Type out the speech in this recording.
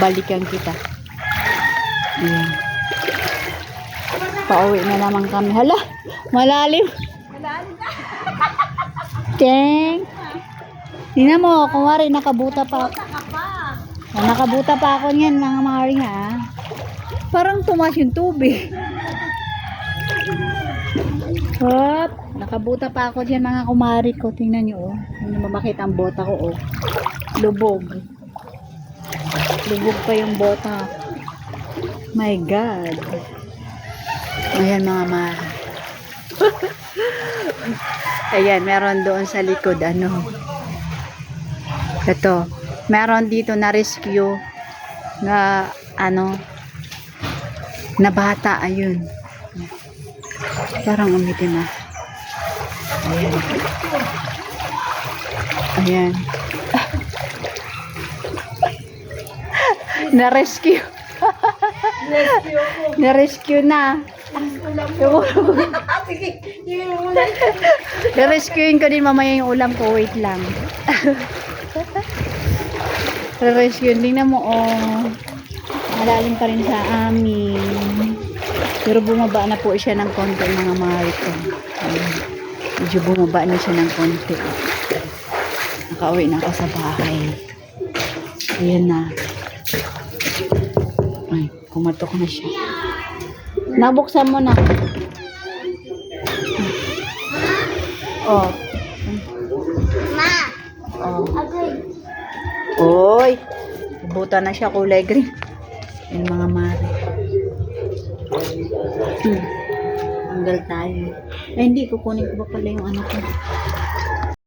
Balikan kita. Ayan. Pauwi na naman kami. Hala, malalim. Cheng. Tingnan mo, kumari nakabuta pa ako. Nakabuta pa ako niyan, mga mari ha. Parang tumas yung tubig. Hop, nakabuta pa ako diyan, mga kumari ko. Tingnan niyo oh. Hindi mo makita ang bota ko oh. Lubog. Lubog pa yung bota. My God. Ayan mga mari. Ayan, meron doon sa likod ano. Ito, meron dito na rescue na ano na bata, ayun. Parang umitim na. Ayan. Ayan. Na-rescue. Na-rescue na. Na-rescuein ko din mamaya yung ulam ko. Wait lang. Na-rescue. Tingnan mo oh. Malalim pa rin sa amin. Pero bumaba na po siya ng konti mga mahal ko. Medyo bumaba na siya ng konti. Nakauwi na ako sa bahay. Ayan na. Ay, kumatok na siya. Nabuksan mo na. Oh. Ma. Oh. Agoy. Oy. Buta na siya kulay green. Yung mga mari. Tanggal tayo. Eh, hindi. Kukunin ko ba pala yung ano ko.